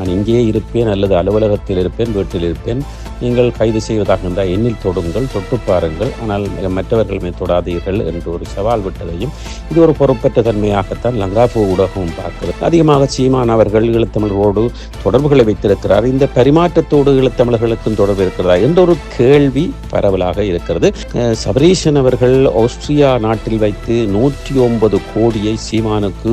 நான் இங்கே இருப்பேன் அல்லது அலுவலகத்தில் இருப்பேன், வீட்டில் இருப்பேன். நீங்கள் கைது செய்வதாக இருந்தால் எண்ணில் தொடுங்கள், தொட்டு பாருங்கள், ஆனால் மற்றவர்கள் மேல் தொடாதீர்கள் என்று ஒரு சவால் விட்டதையும் இது ஒரு பொறுப்பற்ற தன்மையாகத்தான் லங்காபூ ஊடகமும் பார்க்கிறது. அதிகமாக சீமான் அவர்கள் ஈழத்தமிழரோடு தொடர்புகளை வைத்திருக்கிறார். இந்த பரிமாற்றத்தோடு ஈழத்தமிழர்களுக்கும் தொடர்பு இருக்கிறதா என்ற ஒரு கேள்வி பரவலாக இருக்கிறது. சபரீஷன் அவர்கள் ஆஸ்திரியா நாட்டில் வைத்து 109 கோடியை சீமானுக்கு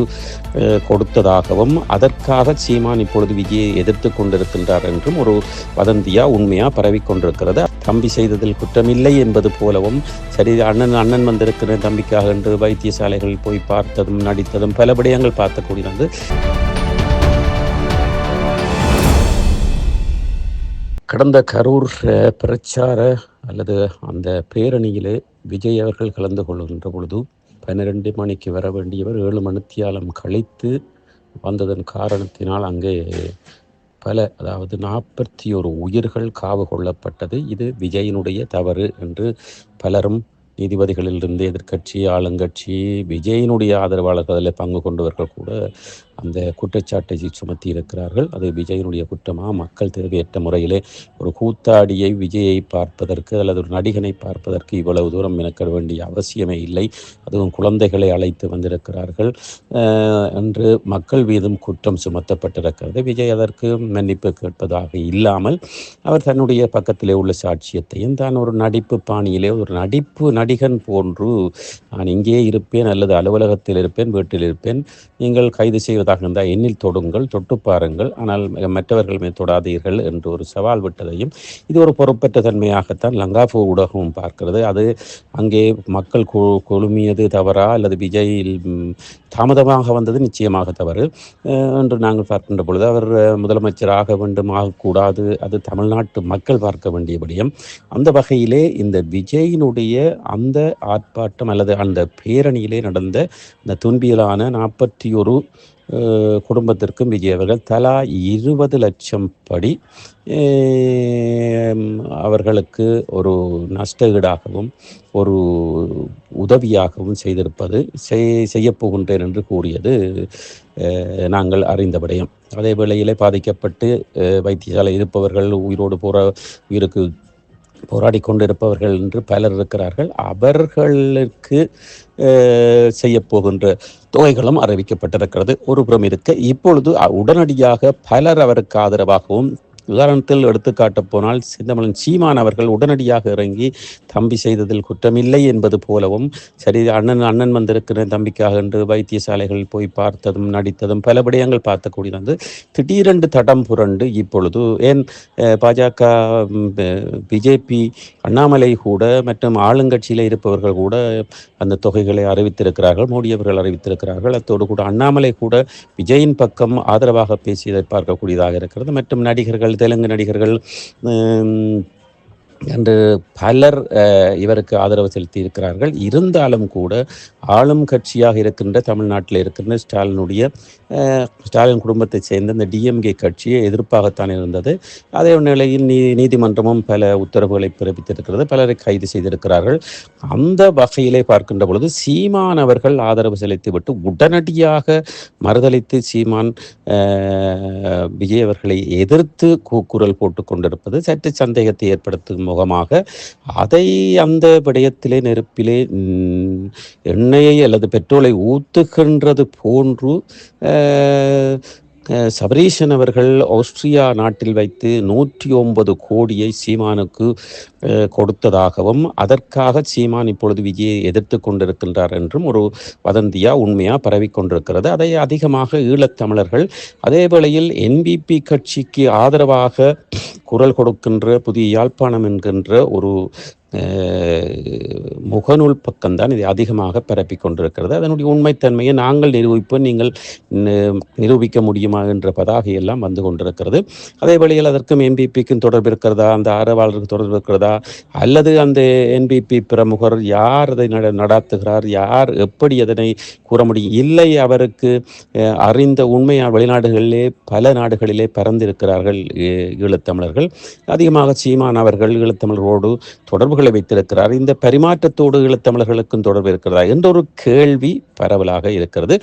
கொடுத்ததாகவும் அதற்காக சீமான் இப்பொழுது விஜயை எதிர்த்து கொண்டிருக்கின்றார் என்றும் ஒரு வதந்தியா உண்மையா பரவிக்கொண்டிருக்கிறது. தம்பி செய்ததில் குற்றமில்லை என்பது போலவும் சரி அண்ணன் வந்திருக்கிற தம்பிக்காக என்று வைத்தியசாலைகள் போய் பார்த்ததும் நடித்ததும் பல விடயங்கள் பார்த்தக்கூடியது. கடந்த கரூர் பிரச்சார அல்லது அந்த பேரணியிலே விஜய் அவர்கள் கலந்து கொள்கின்ற பொழுது 12 மணிக்கு வர வேண்டியவர் 7 மணித்தியாலம் கழித்து வந்ததன் காரணத்தினால் அங்கே அதாவது 41 உயிர்கள் காவு கொள்ளப்பட்டது. இது விஜயினுடைய தவறு என்று பலரும் நீதிபதிகளிலிருந்து எதிர்கட்சி, ஆளுங்கட்சி, விஜயினுடைய ஆதரவாளர்கள் அதில் பங்கு கொண்டவர்கள் கூட அந்த குற்றச்சாட்டை சுமத்தி இருக்கிறார்கள். அது விஜயினுடைய குற்றமா? மக்கள் தேவையற்ற முறையிலே ஒரு கூத்தாடியை விஜயை பார்ப்பதற்கு அல்லது ஒரு நடிகனை பார்ப்பதற்கு இவ்வளவு தூரம் மெனக்கட வேண்டிய அவசியமே இல்லை. அதுவும் குழந்தைகளை அழைத்து வந்திருக்கிறார்கள் என்று மக்கள் மீதும் குற்றம் சுமத்தப்பட்டிருக்கிறது. விஜய் அதற்கு மன்னிப்பு கேட்பதாக இல்லாமல் அவர் தன்னுடைய பக்கத்திலே உள்ள சாட்சியத்தையும் தான் ஒரு நடிப்பு பாணியிலே ஒரு நடிகன் போன்று நான் இங்கே இருப்பேன் அல்லது அலுவலகத்தில் இருப்பேன், வீட்டில் இருப்பேன், நீங்கள் கைது செய்வதாக இருந்தால் எண்ணில் தொடுங்கள், தொட்டு பாருங்கள், ஆனால் மற்றவர்கள் மேல் தொடாதீர்கள் என்று ஒரு சவால் விட்டதையும் இது ஒரு பொறுப்பற்ற தன்மையாகத்தான் லங்காபூ ஊடகமும் பார்க்கிறது. அது அங்கே மக்கள் கொழுமியது தவறா அல்லது விஜய் தாமதமாக வந்தது நிச்சயமாக தவறு என்று நாங்கள் பார்க்கின்ற பொழுது அவர் முதலமைச்சராக வேண்டும், ஆகக்கூடாது, அது தமிழ்நாட்டு மக்கள் பார்க்க வேண்டிய விடயம். அந்த வகையிலே இந்த விஜயினுடைய அந்த ஆர்ப்பாட்டம் அல்லது அந்த பேரணியிலே நடந்த இந்த துன்பியலான 41 குடும்பத்திற்கும் விஜய் அவர்கள் தலா 20 லட்சம் படி அவர்களுக்கு ஒரு நஷ்ட ஈடாகவும் ஒரு உதவியாகவும் செய்திருப்பது செய்யப்போகின்றேன் என்று கூறியது நாங்கள் அறிந்த விடயம். அதே வேளையிலே பாதிக்கப்பட்டு வைத்தியசாலை இருப்பவர்கள், உயிருக்கு போராடி கொண்டிருப்பவர்கள் என்று பலர் இருக்கிறார்கள். அவர்களுக்கு செய்யப்போகின்ற தொகைகளும் அறிவிக்கப்பட்டிருக்கிறது. ஒரு புறம் இருக்க இப்பொழுது உடனடியாக பலர் அவருக்கு ஆதரவாகவும், உதாரணத்தில் எடுத்துக்காட்டப் போனால் செந்தமிழன் சீமான் அவர்கள் உடனடியாக இறங்கி தம்பி செய்ததில் குற்றமில்லை என்பது போலவும் சரி அண்ணன் வந்திருக்கிற தம்பிக்காக என்று வைத்தியசாலைகள் போய் பார்த்ததும் நடித்ததும் பல விடயங்கள் பார்த்தக்கூடியது. திடீரென்று தடம் புரண்டு இப்பொழுது ஏன் பாஜக, பிஜேபி, அண்ணாமலை கூட மற்றும் ஆளுங்கட்சியில் இருப்பவர்கள் கூட அந்த தொகைகளை அறிவித்திருக்கிறார்கள். மோடி அவர்கள் அறிவித்திருக்கிறார்கள். அத்தோடு கூட அண்ணாமலை கூட விஜயின் பக்கம் ஆதரவாக பேசியதை பார்க்கக்கூடியதாக இருக்கிறது. மற்றும் நடிகர்கள், தெலுங்கு நடிகர்கள் என்று பலர் இவருக்கு ஆதரவு செலுத்தி இருக்கிறார்கள். இருந்தாலும் கூட ஆளும் கட்சியாக இருக்கின்ற தமிழ்நாட்டில் இருக்கின்ற ஸ்டாலின் குடும்பத்தை சேர்ந்த இந்த டிஎம்கே கட்சியை எதிர்ப்பாகத்தான் இருந்தது. அதே நிலையில் நீதிமன்றமும் பல உத்தரவுகளை பிறப்பித்திருக்கிறது, பலரை கைது செய்திருக்கிறார்கள். அந்த வகையிலே பார்க்கின்ற பொழுது சீமான் அவர்கள் ஆதரவு செலுத்திவிட்டு உடனடியாக மறுதளித்து சீமான் விஜய் அவர்களை எதிர்த்து கூக்குரல் போட்டுக் கொண்டிருப்பது சற்று சந்தேகத்தை ஏற்படுத்தும் முகமாக அதை அந்த விடயத்திலே நெருப்பிலே எண்ணெயை அல்லது பெட்ரோலை ஊத்துகின்றது போன்று சபரீஷன் அவர்கள் ஆஸ்திரியா நாட்டில் வைத்து 109 கோடியை சீமானுக்கு கொடுத்ததாகவும் அதற்காக சீமான் இப்பொழுது விஜயை எதிர்த்து கொண்டிருக்கின்றார் என்றும் ஒரு வதந்தியா உண்மையா பரவிக்கொண்டிருக்கிறது. அதை அதிகமாக ஈழத்தமிழர்கள், அதே வேளையில் என்பிபி கட்சிக்கு ஆதரவாக குரல் கொடுக்கின்ற புதிய யாழ்ப்பாணம் என்கின்ற ஒரு முகநூல் பக்கம்தான் இதை அதிகமாக பரப்பி கொண்டிருக்கிறது. அதனுடைய உண்மைத்தன்மையை நாங்கள் நிரூபிப்போம், நீங்கள் நிரூபிக்க முடியுமா என்ற பதாகையெல்லாம் வந்து கொண்டிருக்கிறது. அதே வழியில் அதற்கும் என்பிபிக்கும் தொடர்பு இருக்கிறதா, அந்த ஆதரவாளருக்கு தொடர்பு இருக்கிறதா, அல்லது அந்த என்பிபி பிரமுகர் யார் அதை நடாத்துகிறார், யார் எப்படி அதனை கூற முடியும்? இல்லை, அவருக்கு அறிந்த உண்மையான வெளிநாடுகளிலே பல நாடுகளிலே பறந்திருக்கிறார்கள் ஈழத்தமிழர்கள். அதிகமாக சீமான் அவர்கள் ஈழத்தமிழரோடு தொடர்புகளை உறவுகளை வைத்திருக்கிறார். இந்த பரிமாற்றத்தோடு ஈழத்தமிழர்களுக்கும் தொடர்பு இருக்கிறதா என்ற ஒரு கேள்வி பரவலாக இருக்கிறது.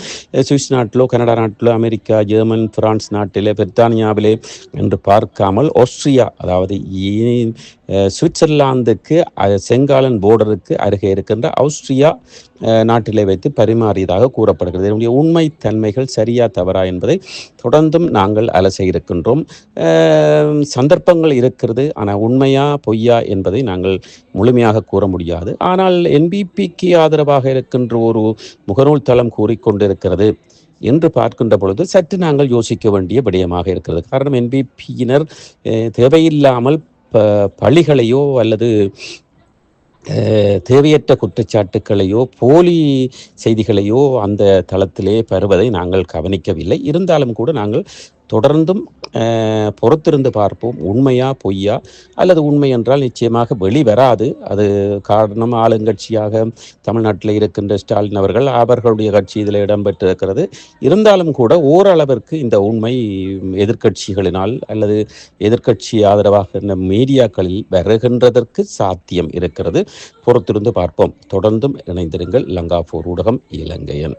சுவிஸ் நாட்டிலோ, கனடா நாட்டிலோ, அமெரிக்கா, ஜெர்மன், பிரான்ஸ் நாட்டிலே, பிரித்தானியாவிலே என்று பார்க்காமல் ஆஸ்திரியா, அதாவது சுவிட்சர்லாந்துக்கு செங்காலன் போர்டருக்கு அருகே இருக்கின்ற ஆஸ்திரியா நாட்டிலே வைத்து பரிமாறியதாக கூறப்படுகிறது. என்னுடைய உண்மை தன்மைகள் சரியா தவறா என்பதை தொடர்ந்தும் நாங்கள் அலச இருக்கின்றோம். சந்தர்ப்பங்கள் இருக்கிறது, ஆனால் உண்மையா பொய்யா என்பதை நாங்கள் முழுமையாக கூற முடியாது. ஆனால் என்பிபிக்கு ஆதரவாக இருக்கின்ற ஒரு முகநூல் தளம் கூறிக்கொண்டிருக்கிறது என்று பார்க்கின்ற பொழுது சற்று நாங்கள் யோசிக்க வேண்டிய விடயமாக இருக்கிறது. காரணம், என்பிபியினர் தேவையில்லாமல் பழிகளையோ அல்லது தேவையற்ற குற்றச்சாட்டுக்களையோ போலி செய்திகளையோ அந்த தளத்திலே பெறுவதை நாங்கள் கவனிக்கவில்லை. இருந்தாலும் கூட நாங்கள் தொடர்ந்தும் பொறுத்திருந்து பார்ப்போம், உண்மையா பொய்யா, அல்லது உண்மை என்றால் நிச்சயமாக வெளிவராது. அது காரணம், ஆளுங்கட்சியாக தமிழ்நாட்டில் இருக்கின்ற ஸ்டாலின் அவர்களுடைய கட்சி இதில் இடம்பெற்றிருக்கிறது. இருந்தாலும் கூட ஓரளவிற்கு இந்த உண்மை எதிர்க்கட்சிகளினால் அல்லது எதிர்க்கட்சி ஆதரவாக மீடியாக்களில் வருகின்றதற்கு சாத்தியம் இருக்கிறது. பொறுத்திருந்து பார்ப்போம். தொடர்ந்தும் இணைந்திருங்கள். லங்காபோர் ஊடகம், இலங்கையன்.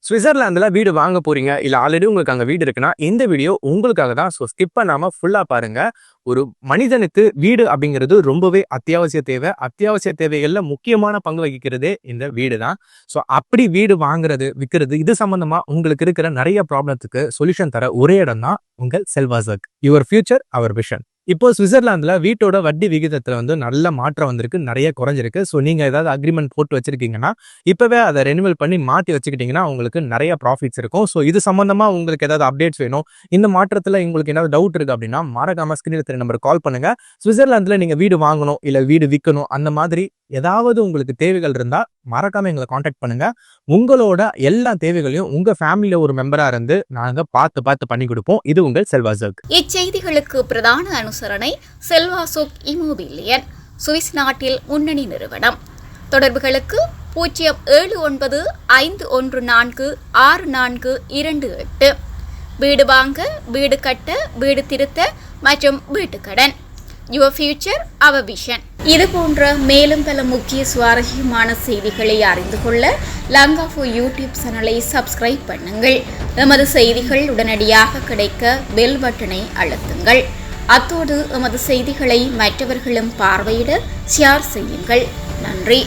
சுவிட்சர்லாந்துல வீடு வாங்க போறீங்க, இல்ல ஆல்ரெடி உங்களுக்கு அங்க வீடு இருக்குன்னா இந்த வீடியோ உங்களுக்காக தான். ஸோ ஸ்கிப் பண்ணாம ஃபுல்லா பாருங்க. ஒரு மனிதனுக்கு வீடு அப்படிங்கிறது ரொம்பவே அத்தியாவசிய தேவை. அத்தியாவசிய தேவைகள்ல முக்கியமான பங்கு வகிக்கிறதே இந்த வீடு தான். ஸோ அப்படி வீடு வாங்குறது, விற்கிறது, இது சம்பந்தமா உங்களுக்கு இருக்கிற நிறைய ப்ராப்ளத்துக்கு சொல்யூஷன் தர ஒரே இடம் தான் உங்கள் செல்வாசக். Your future our vision. இப்போ சுவிட்சர்லாந்துல வீட்டோட வட்டி விகிதத்துல நல்ல மாற்றம் வந்திருக்கு, நிறைய குறைஞ்சிருக்கு. ஸோ நீங்க ஏதாவது அக்ரிமெண்ட் போட்டு வச்சிருக்கீங்கன்னா இப்பவே அதை ரெனிவல் பண்ணி மாற்றி வச்சுக்கிட்டீங்கன்னா உங்களுக்கு நிறைய ப்ராஃபிட்ஸ் இருக்கும். ஸோ இது சம்பந்தமா உங்களுக்கு ஏதாவது அப்டேட்ஸ் வேணும், இந்த மாற்றத்துல உங்களுக்கு ஏதாவது டவுட் இருக்கு அப்படின்னா மறக்காம ஸ்கிரீன்ல தெரிய நம்பருக்கு கால் பண்ணுங்க. சுவிட்சர்லாந்துல நீங்க வீடு வாங்கணும், இல்ல வீடு விற்கணும், அந்த மாதிரி ஏதாவது உங்களுக்கு தேவைகள் இருந்தா மறக்காம எங்களை காண்டாக்ட் பண்ணுங்க. உங்களோட எல்லா தேவைகளையும் உங்க ஃபேமிலியில ஒரு மெம்பரா இருந்து நாங்க பார்த்து பண்ணி கொடுப்போம். இது உங்கள் செல்வாசோக். இச்செய்திகளுக்கு பிரதான அனுசரணை செல்வாசோக் இமோபிலியன், சுவிஸ் நாட்டில் முன்னணி நிறுவனம். தொடர்புகளுக்கு 07951464428. வீடு வாங்க, வீடு கட்ட, வீடு திருத்த மற்றும் வீட்டுக்கடன். Your future our vision. இது போன்ற மேலும் பல முக்கிய சுவாரஸ்யமான செய்திகளை அறிந்து கொள்ள லங்காபோர் யூடியூப் சேனலை சப்ஸ்கிரைப் பண்ணுங்கள். எமது செய்திகள் உடனடியாக கிடைக்க பெல் பட்டனை அழுத்துங்கள். அத்தோடு எமது செய்திகளை மற்றவர்களும் பார்வையிட ஷேர் செய்யுங்கள். நன்றி.